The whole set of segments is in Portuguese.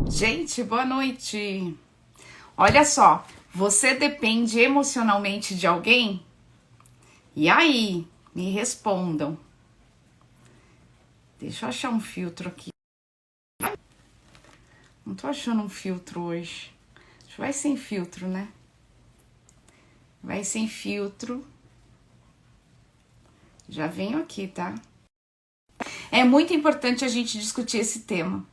Gente, boa noite. Olha só, você depende emocionalmente de alguém? E aí, me respondam. Deixa eu achar um filtro aqui. Não tô achando um filtro hoje. Vai sem filtro, né? Vai sem filtro. Já venho aqui, tá? É muito importante a gente discutir esse tema.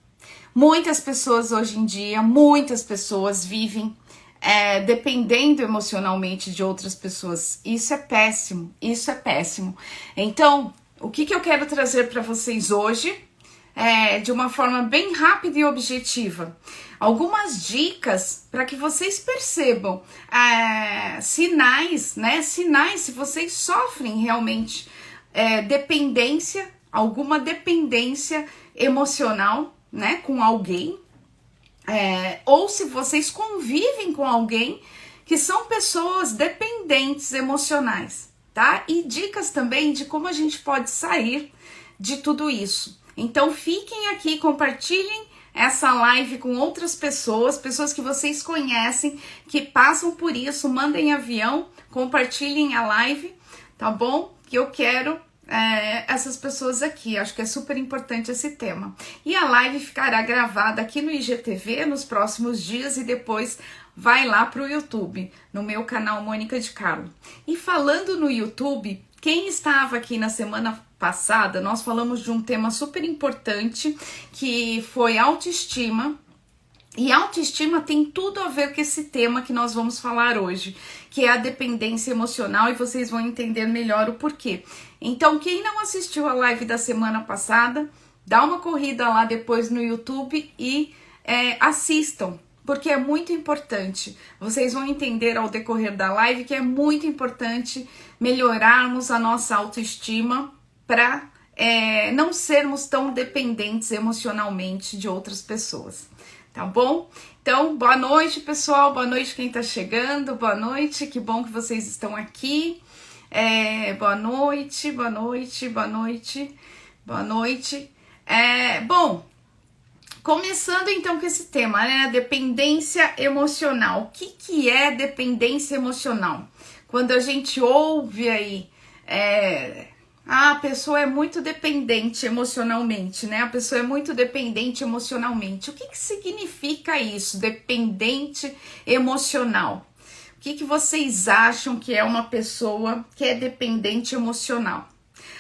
Muitas pessoas hoje em dia, muitas pessoas vivem dependendo emocionalmente de outras pessoas. Isso é péssimo, isso é péssimo. Então, o que eu quero trazer para vocês hoje de uma forma bem rápida e objetiva. Algumas dicas para que vocês percebam sinais, né? Sinais se vocês sofrem realmente dependência, alguma dependência emocional, né, com alguém, ou se vocês convivem com alguém que são pessoas dependentes emocionais, tá? E dicas também de como a gente pode sair de tudo isso. Então fiquem aqui, compartilhem essa live com outras pessoas, pessoas que vocês conhecem, que passam por isso, mandem avião, compartilhem a live, tá bom? Que eu quero essas pessoas aqui, acho que é super importante esse tema. E a live ficará gravada aqui no IGTV nos próximos dias e depois vai lá pro YouTube, no meu canal Mônica de Carlo. E falando no YouTube, quem estava aqui na semana passada, nós falamos de um tema super importante, que foi autoestima. E autoestima tem tudo a ver com esse tema que nós vamos falar hoje, que é a dependência emocional, e vocês vão entender melhor o porquê. Então, quem não assistiu a live da semana passada, dá uma corrida lá depois no YouTube e assistam, porque é muito importante. Vocês vão entender ao decorrer da live que é muito importante melhorarmos a nossa autoestima para não sermos tão dependentes emocionalmente de outras pessoas. Tá bom? Então, boa noite, pessoal. Boa noite quem tá chegando. Boa noite. Que bom que vocês estão aqui. Boa noite, boa noite, boa noite, boa noite. Bom, começando então com esse tema, né? Dependência emocional. O que é dependência emocional? Quando a gente ouve aí... a pessoa é muito dependente emocionalmente, né? A pessoa é muito dependente emocionalmente. O que significa isso, dependente emocional? O que vocês acham que é uma pessoa que é dependente emocional?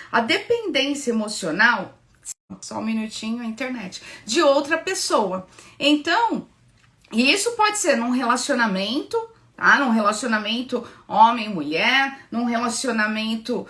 A dependência emocional, só um minutinho, a internet, de outra pessoa. Então, isso pode ser num relacionamento, tá? Num relacionamento homem-mulher, num relacionamento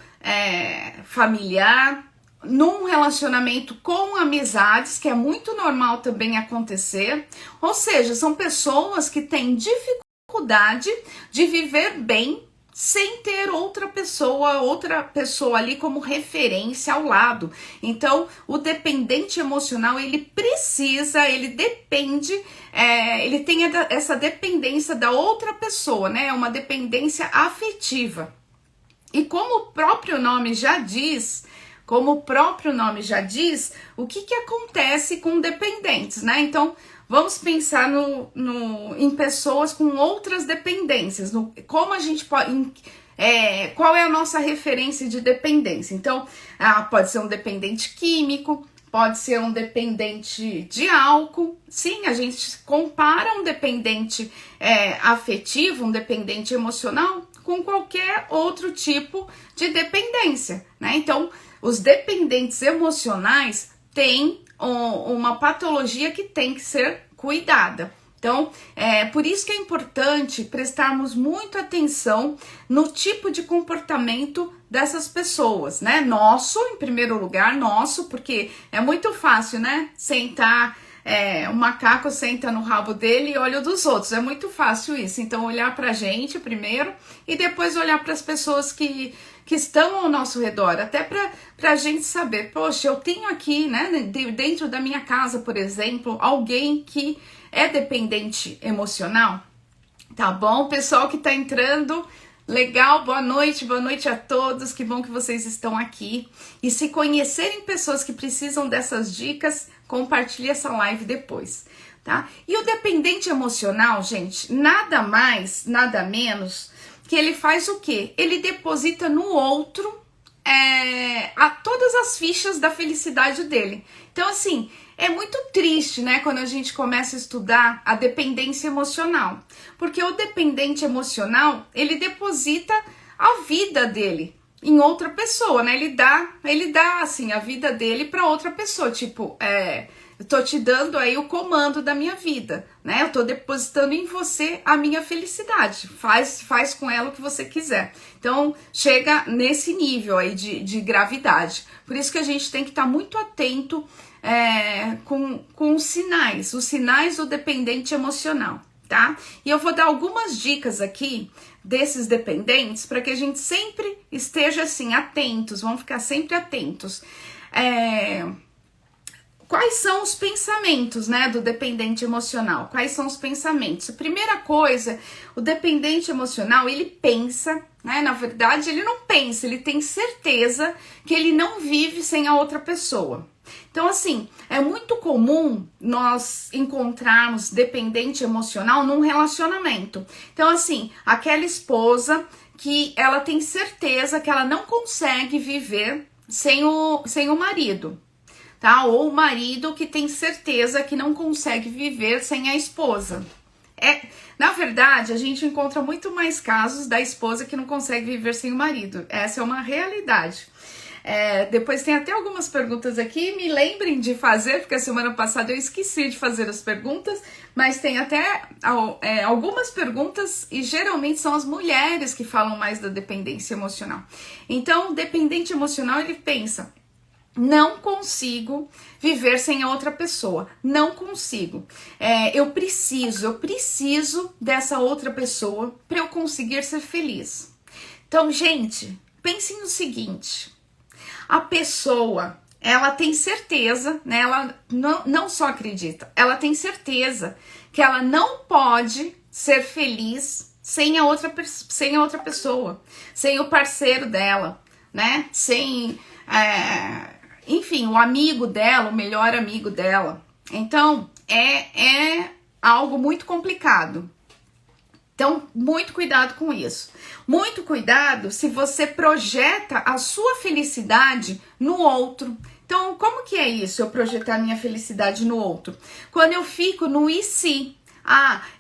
familiar, num relacionamento com amizades, que é muito normal também acontecer. Ou seja, são pessoas que têm dificuldade de viver bem sem ter outra pessoa ali como referência ao lado. Então, o dependente emocional, ele depende, ele tem essa dependência da outra pessoa, né? É uma dependência afetiva. E como o próprio nome já diz, o que acontece com dependentes, né? Então, vamos pensar em pessoas com outras dependências, como a gente pode... qual é a nossa referência de dependência? Então, pode ser um dependente químico, pode ser um dependente de álcool. Sim, a gente compara um dependente afetivo, um dependente emocional, com qualquer outro tipo de dependência, né? Então, os dependentes emocionais têm uma patologia que tem que ser cuidada. Então, por isso que é importante prestarmos muito atenção no tipo de comportamento dessas pessoas, né? Nosso, em primeiro lugar, porque é muito fácil, né? Sentar... o macaco senta no rabo dele e olha o dos outros, é muito fácil isso. Então, olhar pra gente primeiro e depois olhar para as pessoas que estão ao nosso redor, até pra gente saber, poxa, eu tenho aqui, né, dentro da minha casa, por exemplo, alguém que é dependente emocional. Tá bom? Pessoal que tá entrando, legal, boa noite a todos, que bom que vocês estão aqui. E se conhecerem pessoas que precisam dessas dicas, compartilhe essa live depois. tá? E o dependente emocional, gente, nada mais, nada menos, que ele faz o quê? Ele deposita no outro a todas as fichas da felicidade dele. Então, assim, é muito triste, né, quando a gente começa a estudar a dependência emocional, porque o dependente emocional, ele deposita a vida dele em outra pessoa, né? Ele dá assim a vida dele para outra pessoa, tipo, eu tô te dando aí o comando da minha vida, né? Eu tô depositando em você a minha felicidade. Faz com ela o que você quiser. Então, chega nesse nível aí de gravidade. Por isso que a gente tem que estar muito atento com os sinais do dependente emocional, tá? E eu vou dar algumas dicas aqui desses dependentes para que a gente sempre esteja assim, atentos, vamos ficar sempre atentos. Quais são os pensamentos, né, do dependente emocional? Quais são os pensamentos? A primeira coisa, o dependente emocional, ele pensa, né, na verdade ele não pensa, ele tem certeza que ele não vive sem a outra pessoa. Então, assim, é muito comum nós encontrarmos dependente emocional num relacionamento. Então, assim, aquela esposa que ela tem certeza que ela não consegue viver sem o marido, tá? Ou o marido que tem certeza que não consegue viver sem a esposa. Na verdade, a gente encontra muito mais casos da esposa que não consegue viver sem o marido. Essa é uma realidade. Depois tem até algumas perguntas aqui, me lembrem de fazer, porque a semana passada eu esqueci de fazer as perguntas, mas tem até algumas perguntas e geralmente são as mulheres que falam mais da dependência emocional. Então, o dependente emocional, ele pensa: não consigo viver sem a outra pessoa, não consigo. Eu preciso dessa outra pessoa para eu conseguir ser feliz. Então, gente, pensem no seguinte: a pessoa, ela tem certeza, né? Ela não só acredita, ela tem certeza que ela não pode ser feliz sem a outra pessoa, sem o parceiro dela, né? Sem enfim, o amigo dela, o melhor amigo dela. Então, é algo muito complicado. Então, muito cuidado com isso. Muito cuidado se você projeta a sua felicidade no outro. Então, como que é isso, eu projetar minha felicidade no outro? Quando eu fico no e se.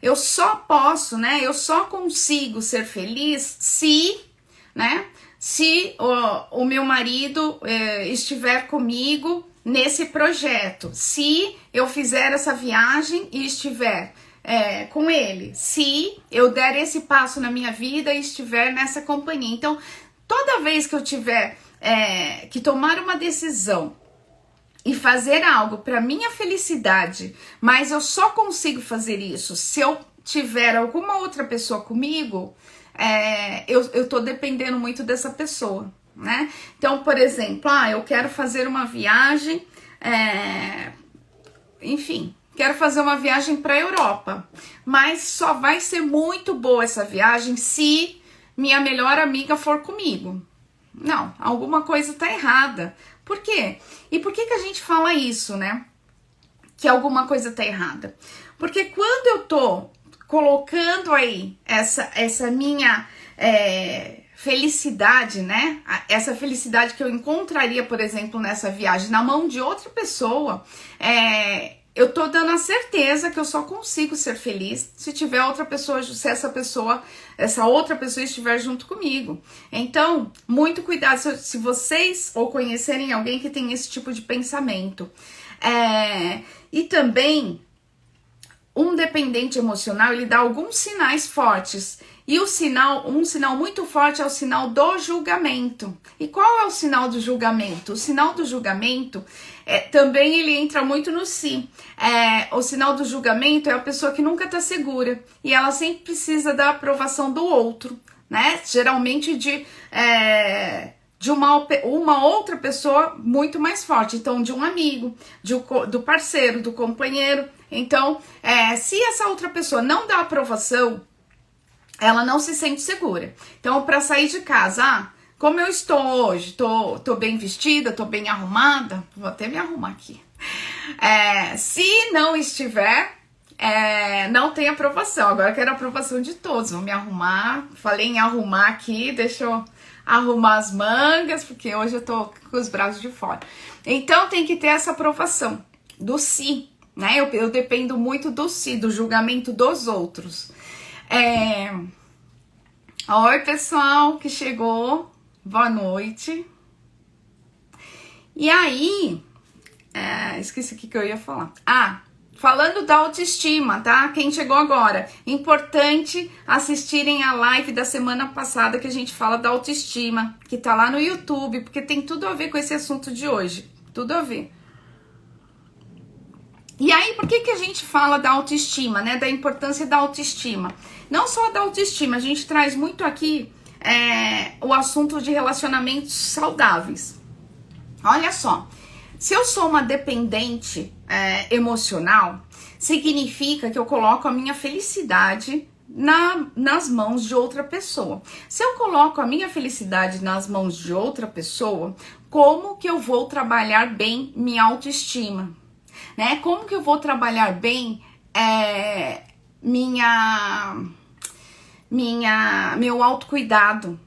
Eu só posso, né? Eu só consigo ser feliz se, né? Se o meu marido estiver comigo nesse projeto, se eu fizer essa viagem e estiver com ele, se eu der esse passo na minha vida e estiver nessa companhia. Então, toda vez que eu tiver que tomar uma decisão e fazer algo para minha felicidade, mas eu só consigo fazer isso se eu tiver alguma outra pessoa comigo, eu tô dependendo muito dessa pessoa, né? Então, por exemplo, eu quero fazer uma viagem, enfim, quero fazer uma viagem para a Europa, mas só vai ser muito boa essa viagem se minha melhor amiga for comigo. Não, alguma coisa tá errada. Por quê? E por que a gente fala isso, né? Que alguma coisa tá errada? Porque quando eu tô colocando aí essa minha felicidade, né? Essa felicidade que eu encontraria, por exemplo, nessa viagem na mão de outra pessoa, eu tô dando a certeza que eu só consigo ser feliz se tiver outra pessoa, se essa outra pessoa estiver junto comigo. Então, muito cuidado se vocês ou conhecerem alguém que tem esse tipo de pensamento. E também, um dependente emocional, ele dá alguns sinais fortes. E um sinal muito forte é o sinal do julgamento. E qual é o sinal do julgamento? O sinal do julgamento também ele entra muito no si. O sinal do julgamento é a pessoa que nunca está segura. E ela sempre precisa da aprovação do outro, né? Geralmente de uma outra pessoa muito mais forte. Então, de um amigo, do parceiro, do companheiro. Então, se essa outra pessoa não dá aprovação, ela não se sente segura. Então, para sair de casa, como eu estou hoje, tô bem vestida, tô bem arrumada, vou até me arrumar aqui. Se não estiver, não tem aprovação. Agora eu quero a aprovação de todos. Vou me arrumar. Falei em arrumar aqui, deixa eu arrumar as mangas, porque hoje eu tô com os braços de fora. Então tem que ter essa aprovação do si, né? Eu dependo muito do si, do julgamento dos outros. Oi, pessoal que chegou. Boa noite. E aí, esqueci o que eu ia falar. Falando da autoestima, tá? Quem chegou agora, importante assistirem a live da semana passada que a gente fala da autoestima, que tá lá no YouTube, porque tem tudo a ver com esse assunto de hoje. Tudo a ver. E aí, por que a gente fala da autoestima, né? Da importância da autoestima. Não só da autoestima, a gente traz muito aqui o assunto de relacionamentos saudáveis. Olha só. Se eu sou uma dependente emocional, significa que eu coloco a minha felicidade nas mãos de outra pessoa. Se eu coloco a minha felicidade nas mãos de outra pessoa, como que eu vou trabalhar bem minha autoestima? Né? Como que eu vou trabalhar bem meu autocuidado?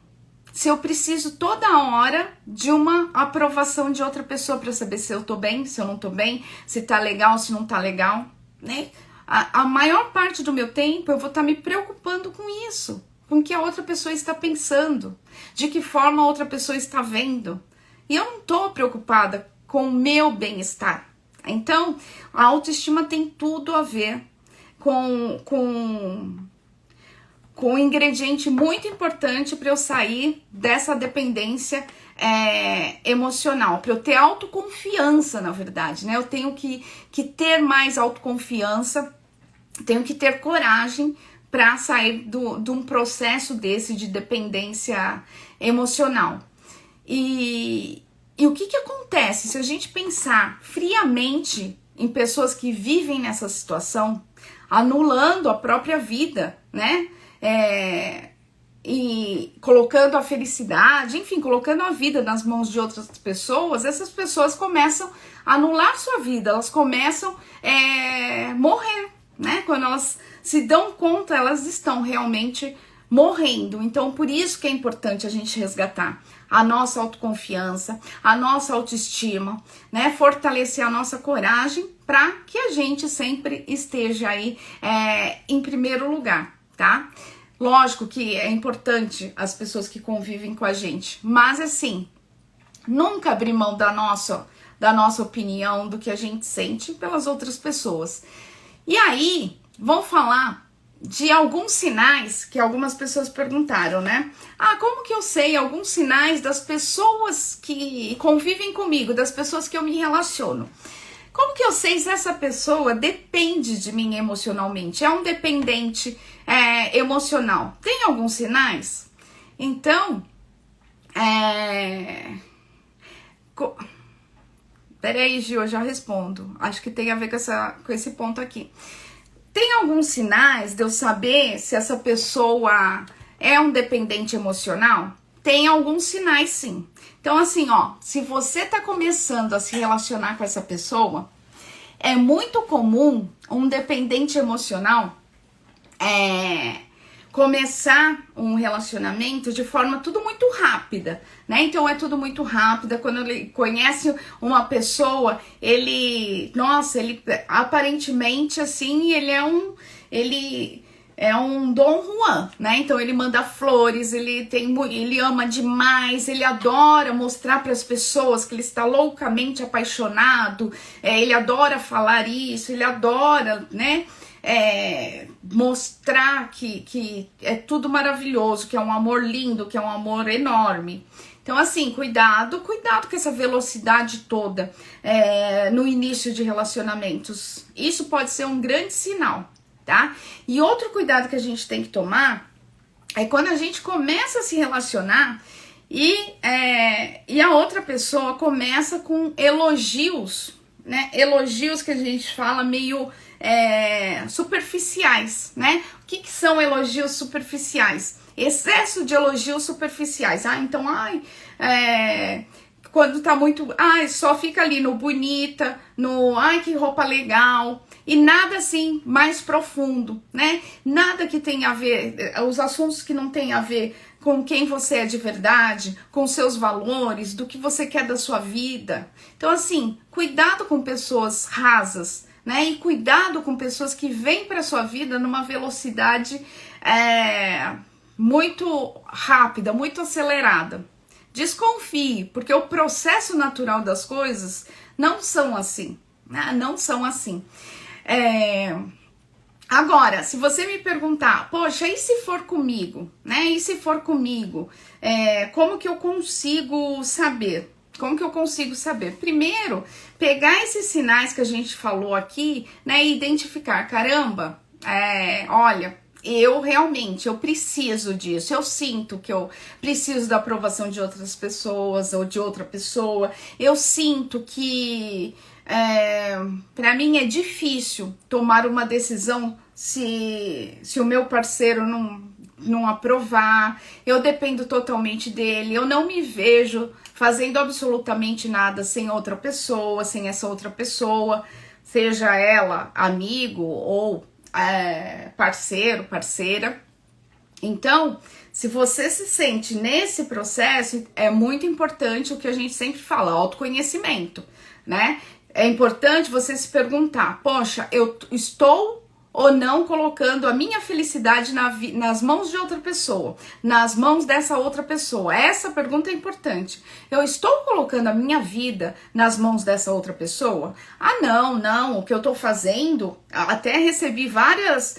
Se eu preciso toda hora de uma aprovação de outra pessoa para saber se eu tô bem, se eu não tô bem, se tá legal, se não tá legal, né? A maior parte do meu tempo eu vou estar me preocupando com isso, com o que a outra pessoa está pensando, de que forma a outra pessoa está vendo. E eu não tô preocupada com o meu bem-estar. Então, a autoestima tem tudo a ver com um ingrediente muito importante para eu sair dessa dependência emocional, para eu ter autoconfiança, na verdade, né? Eu tenho que ter mais autoconfiança, tenho que ter coragem para sair de um processo desse de dependência emocional. E o que acontece se a gente pensar friamente em pessoas que vivem nessa situação, anulando a própria vida, né? E colocando a felicidade, enfim, colocando a vida nas mãos de outras pessoas, essas pessoas começam a anular sua vida, elas começam a morrer, né? Quando elas se dão conta, elas estão realmente morrendo. Então, por isso que é importante a gente resgatar a nossa autoconfiança, a nossa autoestima, né? Fortalecer a nossa coragem para que a gente sempre esteja aí em primeiro lugar, tá? Lógico que é importante as pessoas que convivem com a gente, mas assim, nunca abrir mão da nossa opinião, do que a gente sente pelas outras pessoas. E aí, vamos falar de alguns sinais que algumas pessoas perguntaram, né? Como que eu sei alguns sinais das pessoas que convivem comigo, das pessoas que eu me relaciono? Como que eu sei se essa pessoa depende de mim emocionalmente? É um dependente emocional? Tem alguns sinais? Então, peraí, Gil, eu já respondo. Acho que tem a ver com esse ponto aqui. Tem alguns sinais de eu saber se essa pessoa é um dependente emocional? Tem alguns sinais, sim. Então, assim, se você tá começando a se relacionar com essa pessoa, é muito comum um dependente emocional começar um relacionamento de forma tudo muito rápida, né? Então é tudo muito rápido. Quando ele conhece uma pessoa, ele aparentemente assim, ele é um Dom Juan, né? Então ele manda flores, ele ama demais, ele adora mostrar para as pessoas que ele está loucamente apaixonado, ele adora falar isso, ele adora, né? Mostrar que é tudo maravilhoso, que é um amor lindo, que é um amor enorme. Então, assim, cuidado com essa velocidade toda no início de relacionamentos. Isso pode ser um grande sinal, tá? E outro cuidado que a gente tem que tomar é quando a gente começa a se relacionar e a outra pessoa começa com elogios, né? Elogios que a gente fala meio superficiais, né? O que são elogios superficiais? Excesso de elogios superficiais. quando tá muito, ai, só fica ali no bonita, no, ai, que roupa legal, e nada assim mais profundo, né? Nada que tenha a ver, os assuntos que não tem a ver com quem você é de verdade, com seus valores, do que você quer da sua vida. Então, assim, cuidado com pessoas rasas, né? E cuidado com pessoas que vêm para sua vida numa velocidade muito rápida, muito acelerada. Desconfie, porque o processo natural das coisas não são assim, né? Não são assim. Agora, se você me perguntar, poxa, e se for comigo, né? E se for comigo, como que eu consigo saber? Como que eu consigo saber? Primeiro, pegar esses sinais que a gente falou aqui, né? E identificar, caramba, olha, eu realmente, eu preciso disso, eu sinto que eu preciso da aprovação de outras pessoas ou de outra pessoa, eu sinto que para mim é difícil tomar uma decisão se o meu parceiro não aprovar, eu dependo totalmente dele, eu não me vejo fazendo absolutamente nada sem outra pessoa, sem essa outra pessoa, seja ela amigo ou parceiro, parceira. Então, se você se sente nesse processo, é muito importante o que a gente sempre fala, autoconhecimento, né? É importante você se perguntar, poxa, eu estou ou não colocando a minha felicidade nas mãos de outra pessoa, nas mãos dessa outra pessoa? Essa pergunta é importante. Eu estou colocando a minha vida nas mãos dessa outra pessoa? Ah, não, o que eu estou fazendo, até recebi várias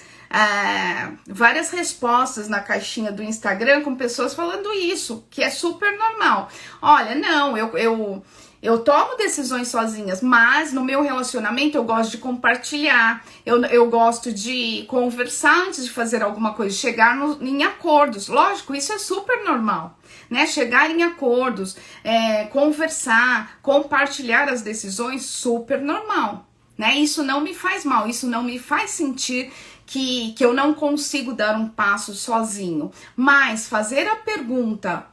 respostas na caixinha do Instagram com pessoas falando isso, que é super normal. Olha, não, eu tomo decisões sozinhas, mas no meu relacionamento eu gosto de compartilhar, eu gosto de conversar antes de fazer alguma coisa, chegar em acordos. Lógico, isso é super normal, né? Chegar em acordos, conversar, compartilhar as decisões, super normal, né? Isso não me faz mal, isso não me faz sentir que eu não consigo dar um passo sozinho. Mas fazer a pergunta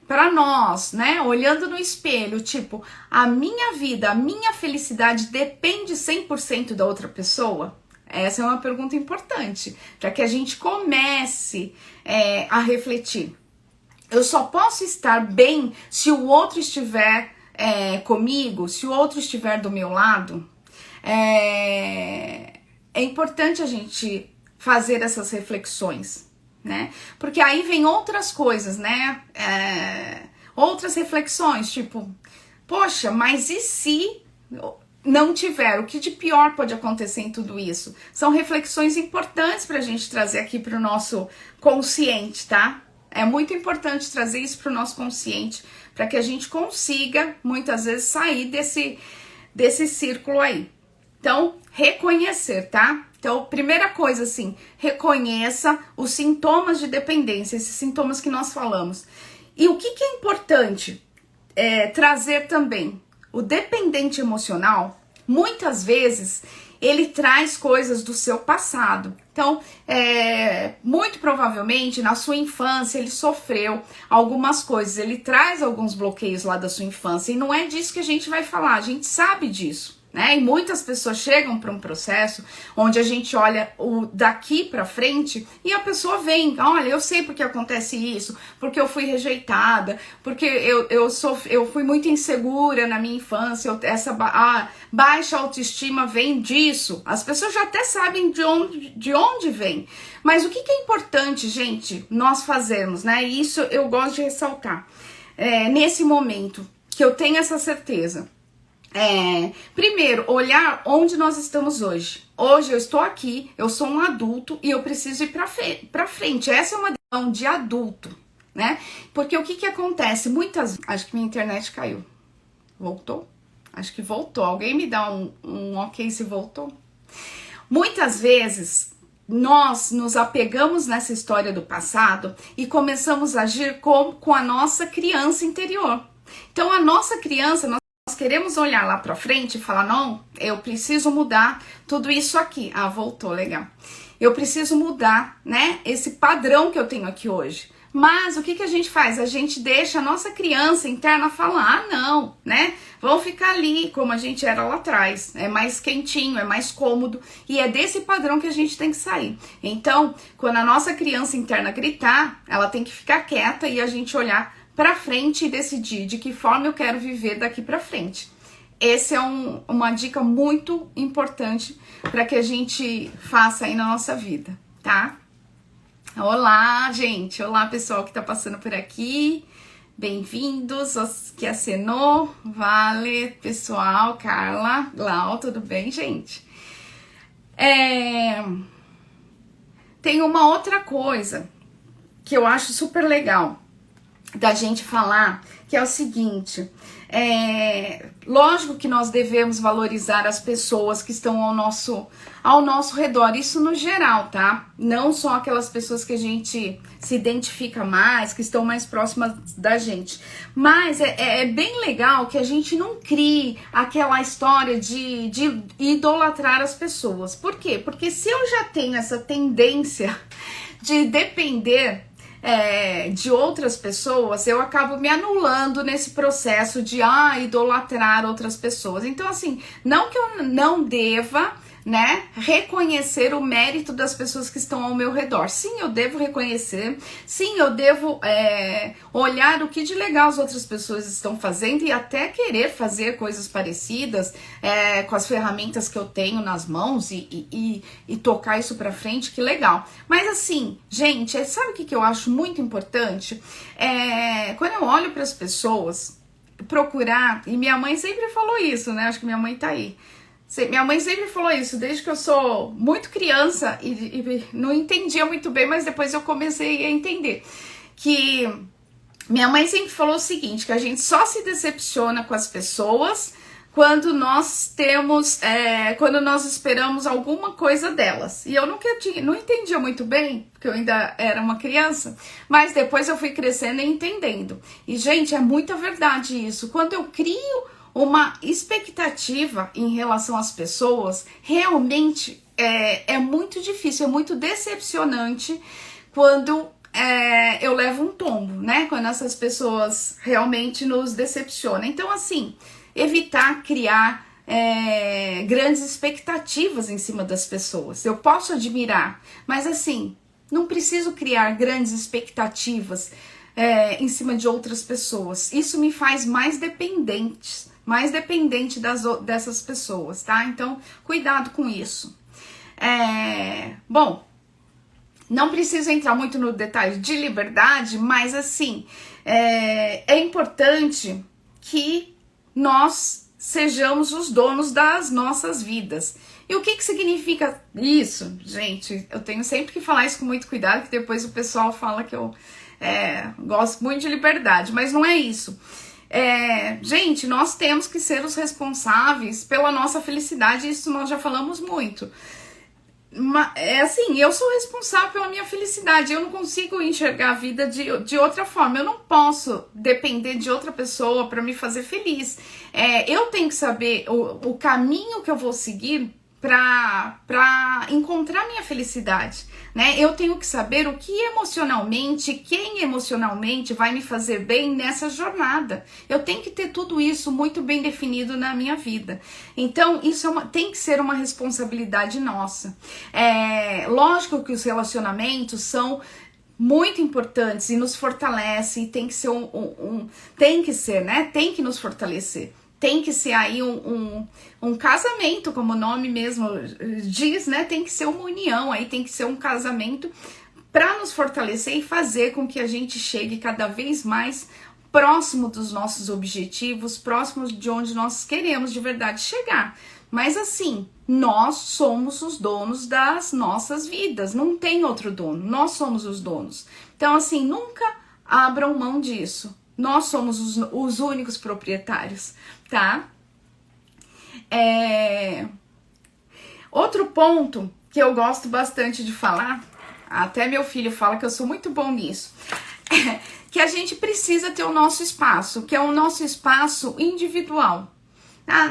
para nós, né, olhando no espelho, tipo, a minha vida, a minha felicidade depende 100% da outra pessoa? Essa é uma pergunta importante, para que a gente comece a refletir. Eu só posso estar bem se o outro estiver comigo, se o outro estiver do meu lado? É importante a gente fazer essas reflexões, né? Porque aí vem outras coisas, né? Outras reflexões, tipo, poxa, mas e se não tiver? O que de pior pode acontecer em tudo isso? São reflexões importantes pra gente trazer aqui pro nosso consciente, tá? É muito importante trazer isso pro nosso consciente, para que a gente consiga, muitas vezes, sair desse círculo aí. Então, reconhecer, tá? Então, primeira coisa, assim, reconheça os sintomas de dependência, esses sintomas que nós falamos. E o que é importante trazer também? O dependente emocional, muitas vezes, ele traz coisas do seu passado. Então, muito provavelmente, na sua infância, ele sofreu algumas coisas, ele traz alguns bloqueios lá da sua infância, e não é disso que a gente vai falar, a gente sabe disso. Né? E muitas pessoas chegam para um processo onde a gente olha o daqui para frente e a pessoa vem, olha, eu sei porque acontece isso, porque eu fui rejeitada, porque eu fui muito insegura na minha infância, essa baixa autoestima vem disso. As pessoas já até sabem de onde vem, mas o que é importante, gente, nós fazermos, né? E isso eu gosto de ressaltar, nesse momento que eu tenho essa certeza. Primeiro, olhar onde nós estamos hoje. Hoje eu estou aqui, eu sou um adulto e eu preciso ir pra frente. Essa é uma decisão de adulto, né? Porque o que acontece? Acho que minha internet caiu. Voltou? Acho que voltou. Alguém me dá um ok se voltou? Muitas vezes nós nos apegamos nessa história do passado e começamos a agir com a nossa criança interior. Então a nossa criança, nós queremos olhar lá pra frente e falar, não, eu preciso mudar tudo isso aqui. Ah, voltou, legal. Eu preciso mudar, né, esse padrão que eu tenho aqui hoje. Mas o que que a gente faz? A gente deixa a nossa criança interna falar, ah, não, né? Vamos ficar ali como a gente era lá atrás. É mais quentinho, é mais cômodo. E é desse padrão que a gente tem que sair. Então, quando a nossa criança interna gritar, ela tem que ficar quieta e a gente olhar pra frente e decidir de que forma eu quero viver daqui pra frente. Essa é uma dica muito importante para que a gente faça aí na nossa vida, tá? Olá, gente! Olá, pessoal que tá passando por aqui. Bem-vindos aos que acenou. Vale, pessoal, Carla, Lau, tudo bem, gente? Tem uma outra coisa que eu acho super legal da gente falar, que é o seguinte, lógico que nós devemos valorizar as pessoas que estão ao nosso redor, isso no geral, tá? Não só aquelas pessoas que a gente se identifica mais, que estão mais próximas da gente, mas é bem legal que a gente não crie aquela história de idolatrar as pessoas. Por quê? Porque se eu já tenho essa tendência de depender de outras pessoas, eu acabo me anulando nesse processo de idolatrar outras pessoas. Então, assim, não que eu não deva, né, reconhecer o mérito das pessoas que estão ao meu redor. Sim, eu devo reconhecer, sim, eu devo olhar o que de legal as outras pessoas estão fazendo e até querer fazer coisas parecidas com as ferramentas que eu tenho nas mãos e tocar isso pra frente, que legal. Mas assim, gente, sabe o que eu acho muito importante? Quando eu olho para as pessoas, procurar, e minha mãe sempre falou isso, né, acho que minha mãe tá aí. Minha mãe sempre falou isso, desde que eu sou muito criança e não entendia muito bem, mas depois eu comecei a entender. Que minha mãe sempre falou o seguinte, que a gente só se decepciona com as pessoas quando nós quando nós esperamos alguma coisa delas. E eu não entendia muito bem, porque eu ainda era uma criança, mas depois eu fui crescendo e entendendo. E, gente, é muita verdade isso. Quando eu crio uma expectativa em relação às pessoas, realmente é muito difícil, é muito decepcionante quando eu levo um tombo, né? Quando essas pessoas realmente nos decepcionam. Então, assim, evitar criar grandes expectativas em cima das pessoas. Eu posso admirar, mas assim, não preciso criar grandes expectativas em cima de outras pessoas. Isso me faz mais dependente dessas pessoas, tá? Então, cuidado com isso. Bom, não preciso entrar muito no detalhe de liberdade, mas assim, é importante que nós sejamos os donos das nossas vidas. E o que significa isso, gente? Eu tenho sempre que falar isso com muito cuidado, que depois o pessoal fala que eu gosto muito de liberdade, mas não é isso. Gente, nós temos que ser os responsáveis pela nossa felicidade, isso nós já falamos muito. Assim, eu sou responsável pela minha felicidade, eu não consigo enxergar a vida de outra forma, eu não posso depender de outra pessoa para me fazer feliz. Eu tenho que saber o caminho que eu vou seguir para encontrar minha felicidade, né? Eu tenho que saber o que quem emocionalmente vai me fazer bem nessa jornada. Eu tenho que ter tudo isso muito bem definido na minha vida. Então, isso tem que ser uma responsabilidade nossa. Lógico que os relacionamentos são muito importantes e nos fortalece, e tem que ser tem que nos fortalecer. Tem que ser aí um casamento, como o nome mesmo diz, né? Tem que ser uma união, aí tem que ser um casamento para nos fortalecer e fazer com que a gente chegue cada vez mais próximo dos nossos objetivos, próximos de onde nós queremos de verdade chegar. Mas assim, nós somos os donos das nossas vidas, não tem outro dono, nós somos os donos. Então assim, nunca abram mão disso. Nós somos os únicos proprietários, tá? Outro ponto que eu gosto bastante de falar, até meu filho fala que eu sou muito bom nisso, que a gente precisa ter o nosso espaço, que é o nosso espaço individual.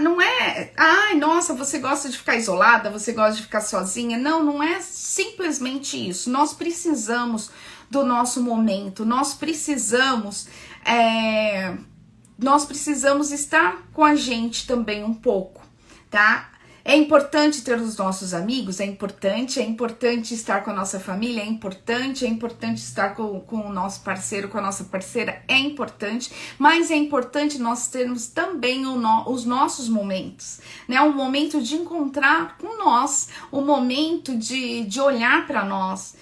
Não é, nossa, você gosta de ficar isolada, você gosta de ficar sozinha. Não é simplesmente isso. Nós precisamos do nosso momento. Nós precisamos estar com a gente também um pouco, tá? É importante ter os nossos amigos, é importante estar com a nossa família, é importante estar com o nosso parceiro, com a nossa parceira, é importante, mas é importante nós termos também os nossos momentos, né? Um momento de encontrar com nós, um momento de olhar para nós.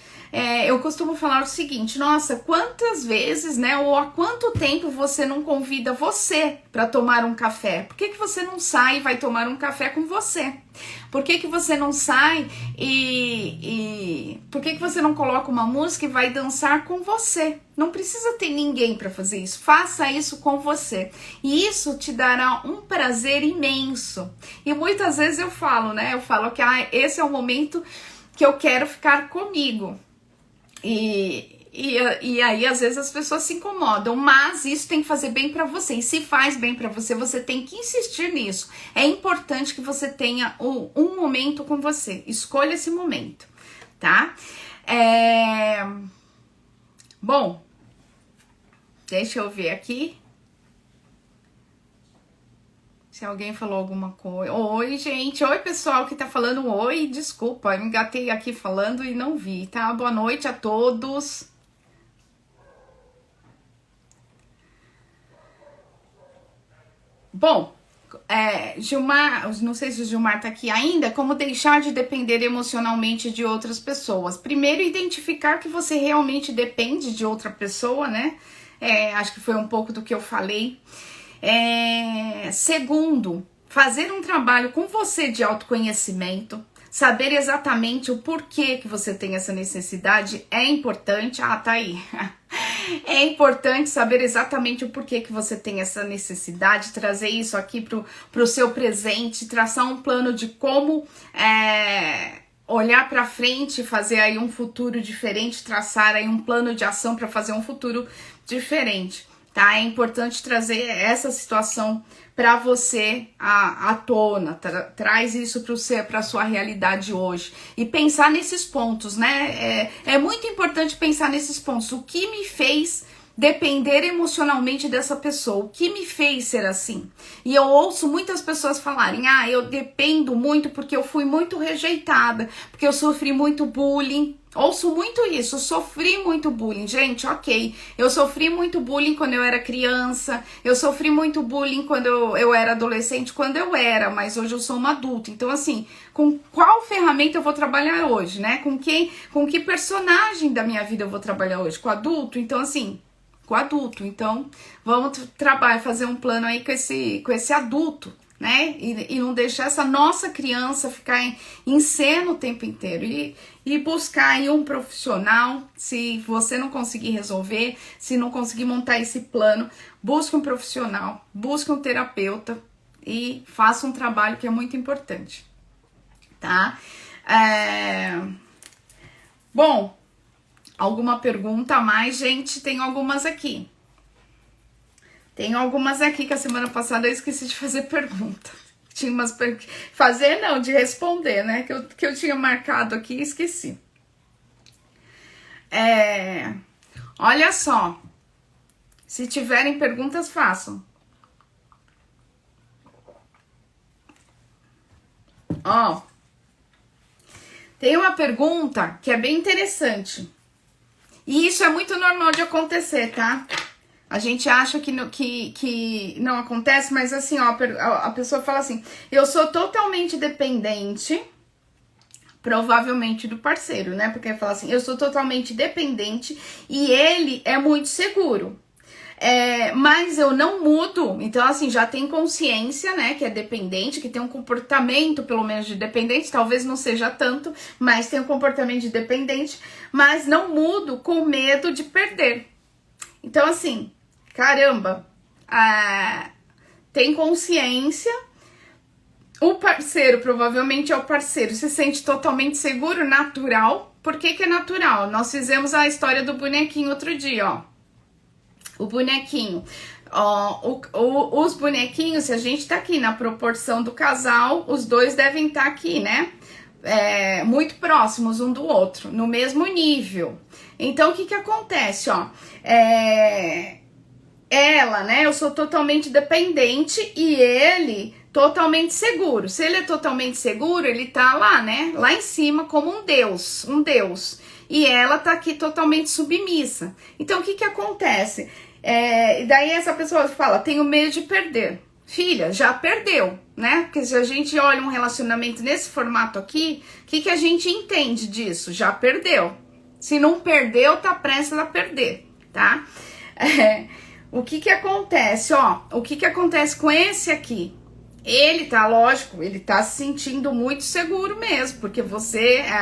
Eu costumo falar o seguinte, nossa, quantas vezes, né, ou há quanto tempo você não convida você para tomar um café? Por que você não sai e vai tomar um café com você? Por que você não sai por que você não coloca uma música e vai dançar com você? Não precisa ter ninguém para fazer isso, faça isso com você. E isso te dará um prazer imenso. E muitas vezes eu falo, né, que esse é o momento que eu quero ficar comigo. E aí às vezes as pessoas se incomodam, mas isso tem que fazer bem pra você, e se faz bem pra você, você tem que insistir nisso. É importante que você tenha um momento com você, escolha esse momento, tá? Bom, deixa eu ver aqui se alguém falou alguma coisa. Oi, gente. Oi, pessoal que tá falando oi. Desculpa, eu engatei aqui falando e não vi, tá? Boa noite a todos. Bom, Gilmar, não sei se o Gilmar tá aqui ainda, como deixar de depender emocionalmente de outras pessoas. Primeiro, identificar que você realmente depende de outra pessoa, né? Acho que foi um pouco do que eu falei. Segundo, fazer um trabalho com você de autoconhecimento, saber exatamente o porquê que você tem essa necessidade é importante. Tá aí. É importante saber exatamente o porquê que você tem essa necessidade, trazer isso aqui pro seu presente, traçar um plano de como olhar para frente, fazer aí um futuro diferente, traçar aí um plano de ação para fazer um futuro diferente. Tá? É importante trazer essa situação para você à tona, traz isso para a sua realidade hoje e pensar nesses pontos, né? É muito importante pensar nesses pontos. O que me fez depender emocionalmente dessa pessoa? O que me fez ser assim? E eu ouço muitas pessoas falarem, eu dependo muito porque eu fui muito rejeitada, porque eu sofri muito bullying. Ouço muito isso, sofri muito bullying. Gente, ok, eu sofri muito bullying quando eu era criança, eu sofri muito bullying quando eu era adolescente, mas hoje eu sou uma adulta. Então, assim, com qual ferramenta eu vou trabalhar hoje, né? Com que personagem da minha vida eu vou trabalhar hoje? Com o adulto? Então, assim, com o adulto. Então, vamos fazer um plano aí com esse adulto, né? E não deixar essa nossa criança ficar em cena o tempo inteiro. E buscar aí um profissional, se você não conseguir resolver, se não conseguir montar esse plano, busque um profissional, busque um terapeuta e faça um trabalho que é muito importante, tá? Bom, alguma pergunta a mais, gente? Tem algumas aqui. Tem algumas aqui que a semana passada eu esqueci de fazer pergunta. Tinha umas de responder, né? Que eu tinha marcado aqui e esqueci. Olha só. Se tiverem perguntas, façam. Ó. Tem uma pergunta que é bem interessante. E isso é muito normal de acontecer, tá? A gente acha que não acontece, mas assim, ó, a pessoa fala assim, eu sou totalmente dependente, provavelmente do parceiro, né? Porque fala assim, eu sou totalmente dependente e ele é muito seguro. Mas eu não mudo, então assim, já tem consciência, né, que é dependente, que tem um comportamento pelo menos de dependente, talvez não seja tanto, mas tem um comportamento de dependente, mas não mudo com medo de perder. Então assim, caramba, tem consciência, o parceiro, provavelmente é o parceiro, se sente totalmente seguro, natural. Por que é natural? Nós fizemos a história do bonequinho outro dia, ó. O bonequinho, ó, os bonequinhos, se a gente tá aqui na proporção do casal, os dois devem estar aqui, né? muito próximos um do outro, no mesmo nível. Então, o que acontece, ó? Ela, né? Eu sou totalmente dependente e ele totalmente seguro. Se ele é totalmente seguro, ele tá lá, né? Lá em cima como um deus, E ela tá aqui totalmente submissa. Então, o que acontece? E daí essa pessoa fala, tenho medo de perder. Filha, já perdeu, né? Porque se a gente olha um relacionamento nesse formato aqui, o que a gente entende disso? Já perdeu. Se não perdeu, tá prestes a perder, tá? O que acontece, ó? O que acontece com esse aqui? Ele tá, lógico, ele tá se sentindo muito seguro mesmo, porque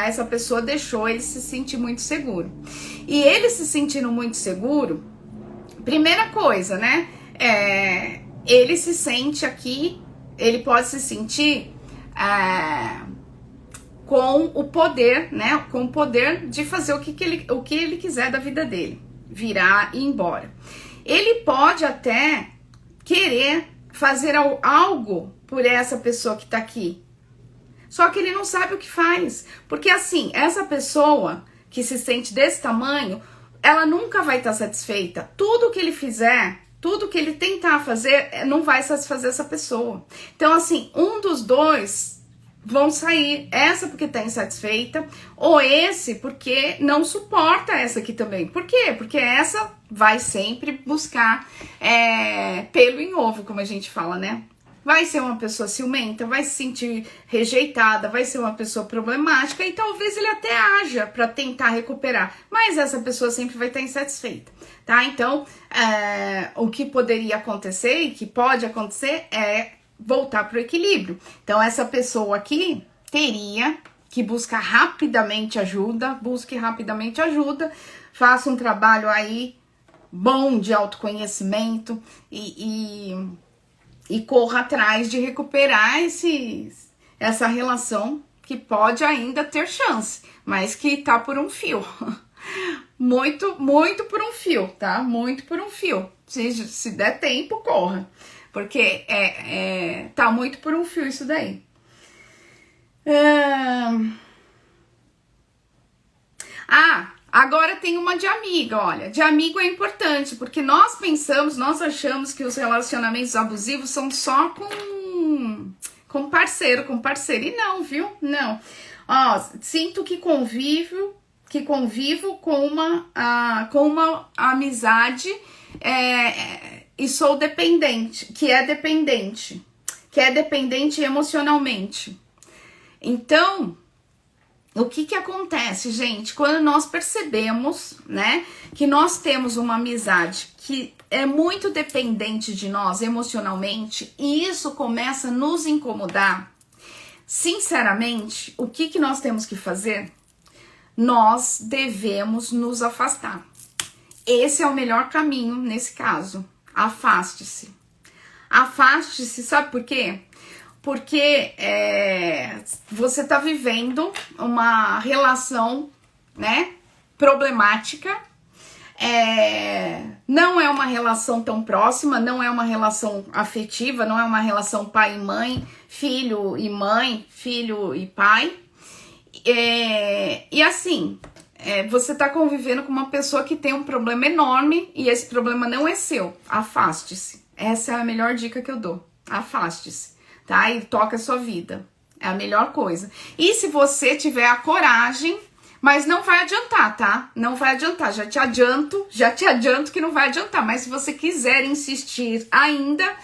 essa pessoa deixou ele se sentir muito seguro. E ele se sentindo muito seguro, primeira coisa, né? Ele se sente aqui, ele pode se sentir com o poder, né? Com o poder de fazer o que ele quiser da vida dele, virar e ir embora. Ele pode até querer fazer algo por essa pessoa que tá aqui. Só que ele não sabe o que faz. Porque assim, essa pessoa que se sente desse tamanho, ela nunca vai estar satisfeita. Tudo que ele fizer, tudo que ele tentar fazer, não vai satisfazer essa pessoa. Então assim, um dos dois vão sair, essa porque tá insatisfeita, ou esse porque não suporta essa aqui também. Por quê? Porque essa vai sempre buscar pelo em ovo, como a gente fala, né? Vai ser uma pessoa ciumenta, vai se sentir rejeitada, vai ser uma pessoa problemática e talvez ele até haja para tentar recuperar, mas essa pessoa sempre vai estar insatisfeita, tá? Então, o que poderia acontecer e que pode acontecer é voltar para o equilíbrio. Então, essa pessoa aqui teria que buscar rapidamente ajuda, faça um trabalho aí bom de autoconhecimento e corra atrás de recuperar essa relação que pode ainda ter chance, mas que tá por um fio. Muito, muito por um fio, tá? Muito por um fio. Se der tempo, corra. Porque tá muito por um fio isso daí. Agora tem uma de amiga, olha. De amigo é importante, porque nós achamos que os relacionamentos abusivos são só com parceiro, E não, viu? Não. Ó, sinto que convivo com uma amizade e sou dependente, que é dependente emocionalmente. Então, o que acontece, gente? Quando nós percebemos, né, que nós temos uma amizade que é muito dependente de nós emocionalmente e isso começa a nos incomodar, sinceramente, o que nós temos que fazer? Nós devemos nos afastar. Esse é o melhor caminho nesse caso. Afaste-se. Afaste-se, sabe por quê? Porque você tá vivendo uma relação, né, problemática, não é uma relação tão próxima, não é uma relação afetiva, não é uma relação pai e mãe, filho e mãe, filho e pai, e assim, você tá convivendo com uma pessoa que tem um problema enorme e esse problema não é seu. Afaste-se. Essa é a melhor dica que eu dou. Afaste-se, tá? E toca a sua vida. É a melhor coisa. E se você tiver a coragem, mas não vai adiantar, tá? Não vai adiantar. Já te adianto que não vai adiantar. Mas se você quiser insistir ainda,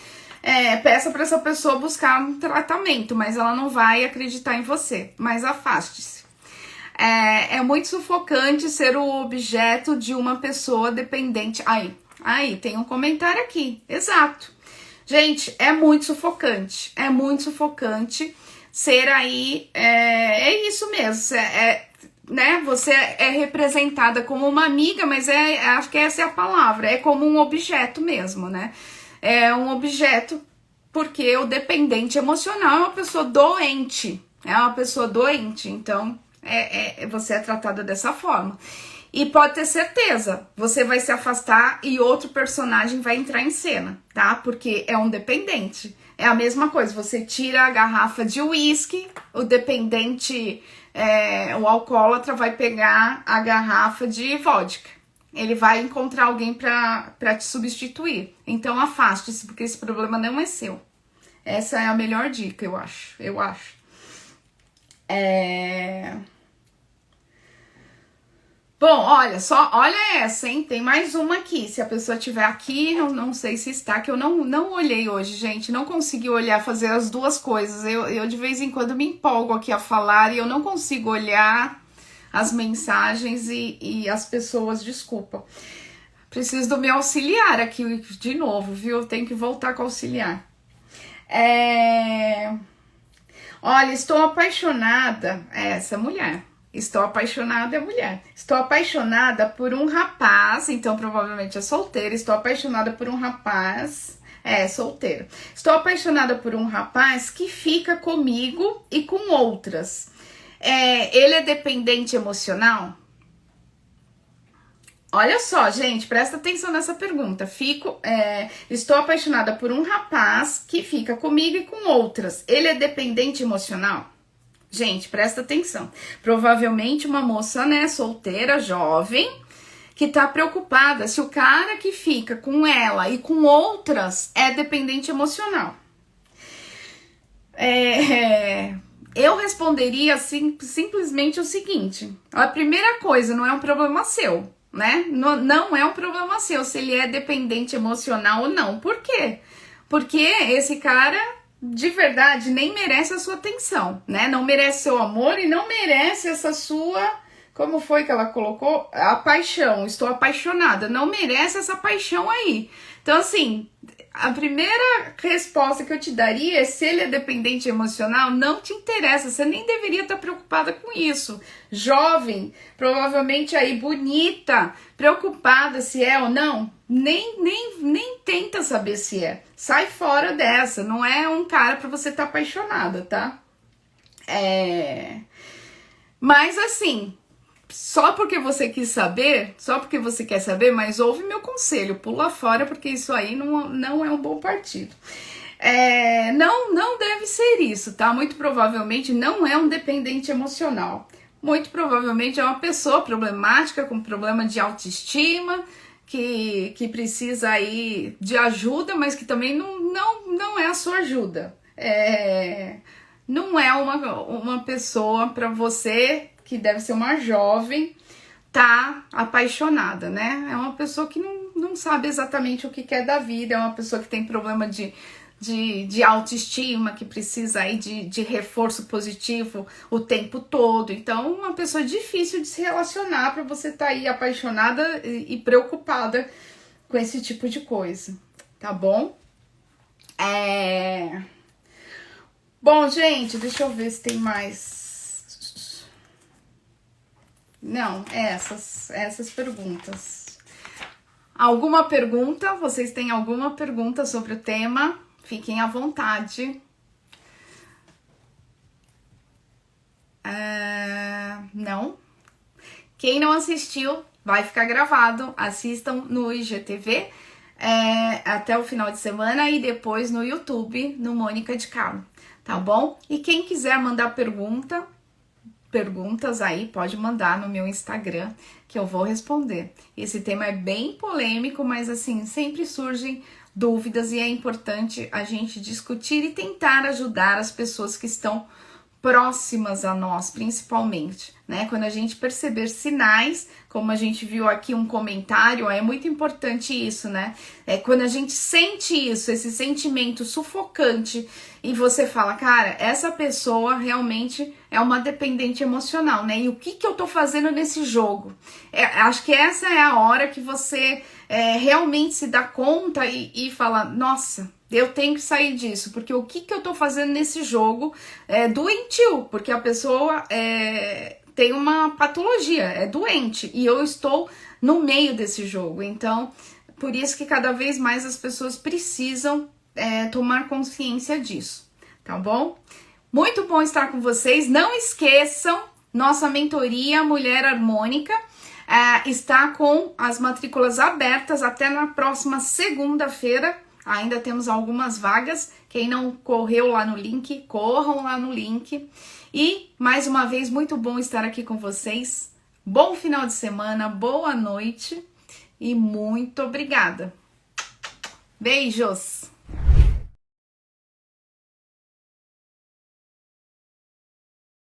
peça para essa pessoa buscar um tratamento, mas ela não vai acreditar em você. Mas afaste-se. É muito sufocante ser o objeto de uma pessoa dependente. Aí, tem um comentário aqui. Exato. Gente, é muito sufocante. É muito sufocante ser aí. É isso mesmo. Né? Você é representada como uma amiga, mas acho que essa é a palavra. É como um objeto mesmo, né? É um objeto porque o dependente emocional é uma pessoa doente. É uma pessoa doente. Então, você é tratada dessa forma. E pode ter certeza, você vai se afastar e outro personagem vai entrar em cena, tá? Porque é um dependente. É a mesma coisa, você tira a garrafa de uísque, o dependente, o alcoólatra vai pegar a garrafa de vodka. Ele vai encontrar alguém para te substituir. Então afaste-se, porque esse problema não é seu. Essa é a melhor dica, eu acho. Bom, olha essa, hein? Tem mais uma aqui. Se a pessoa tiver aqui, eu não sei se está, que eu não olhei hoje, gente. Não consegui olhar, fazer as duas coisas. Eu de vez em quando me empolgo aqui a falar e eu não consigo olhar as mensagens e as pessoas, desculpa. Preciso do meu auxiliar aqui de novo, viu? Eu tenho que voltar com o auxiliar. Olha, estou apaixonada. Essa mulher. Estou apaixonada, é mulher. Estou apaixonada por um rapaz, então provavelmente é solteira. Estou apaixonada por um rapaz, solteiro. Estou apaixonada por um rapaz que fica comigo e com outras. Ele é dependente emocional? Olha só, gente, presta atenção nessa pergunta. Estou apaixonada por um rapaz que fica comigo e com outras. Ele é dependente emocional? Gente, presta atenção. Provavelmente uma moça, né, solteira, jovem, que tá preocupada se o cara que fica com ela e com outras é dependente emocional. Eu responderia assim, simplesmente o seguinte: a primeira coisa, não é um problema seu, né? Não é um problema seu se ele é dependente emocional ou não. Por quê? Porque esse cara, de verdade, nem merece a sua atenção, né? Não merece seu amor e não merece essa sua... Como foi que ela colocou? A paixão. Estou apaixonada. Não merece essa paixão aí. Então, assim, a primeira resposta que eu te daria é: se ele é dependente emocional, não te interessa. Você nem deveria estar preocupada com isso. Jovem, provavelmente aí bonita, preocupada se é ou não, nem tenta saber se é. Sai fora dessa. Não é um cara pra você estar apaixonada, tá? Mas assim... Só porque você quis saber, só porque você quer saber, mas ouve meu conselho, pula fora, porque isso aí não é um bom partido. Não deve ser isso, tá? Muito provavelmente não é um dependente emocional. Muito provavelmente é uma pessoa problemática, com problema de autoestima, que precisa aí de ajuda, mas que também não é a sua ajuda. Não é uma pessoa para você... que deve ser uma jovem, tá apaixonada, né? É uma pessoa que não sabe exatamente o que quer da vida, é uma pessoa que tem problema de autoestima, que precisa aí de reforço positivo o tempo todo. Então, uma pessoa difícil de se relacionar para você estar aí apaixonada e preocupada com esse tipo de coisa, tá bom? Bom, gente, deixa eu ver se tem mais... Não, essas perguntas. Alguma pergunta? Vocês têm alguma pergunta sobre o tema? Fiquem à vontade. Não? Quem não assistiu, vai ficar gravado. Assistam no IGTV até o final de semana e depois no YouTube, no Mônica de Carlo, tá bom? E quem quiser mandar perguntas aí, pode mandar no meu Instagram que eu vou responder. Esse tema é bem polêmico, mas assim, sempre surgem dúvidas e é importante a gente discutir e tentar ajudar as pessoas que estão próximas a nós, principalmente, né? Quando a gente perceber sinais, como a gente viu aqui um comentário, é muito importante isso, né? Quando a gente sente isso, esse sentimento sufocante, e você fala, cara, essa pessoa realmente é uma dependente emocional, né? E o que eu tô fazendo nesse jogo? Acho que essa é a hora que você realmente se dá conta e fala, nossa, eu tenho que sair disso, porque o que eu tô fazendo nesse jogo é doentio, porque a pessoa tem uma patologia, é doente, e eu estou no meio desse jogo. Então, por isso que cada vez mais as pessoas precisam tomar consciência disso, tá bom? Muito bom estar com vocês. Não esqueçam, nossa mentoria Mulher Harmônica está com as matrículas abertas até na próxima segunda-feira, Ainda temos algumas vagas. Quem não correu lá no link, corram lá no link. E, mais uma vez, muito bom estar aqui com vocês. Bom final de semana, boa noite e muito obrigada. Beijos!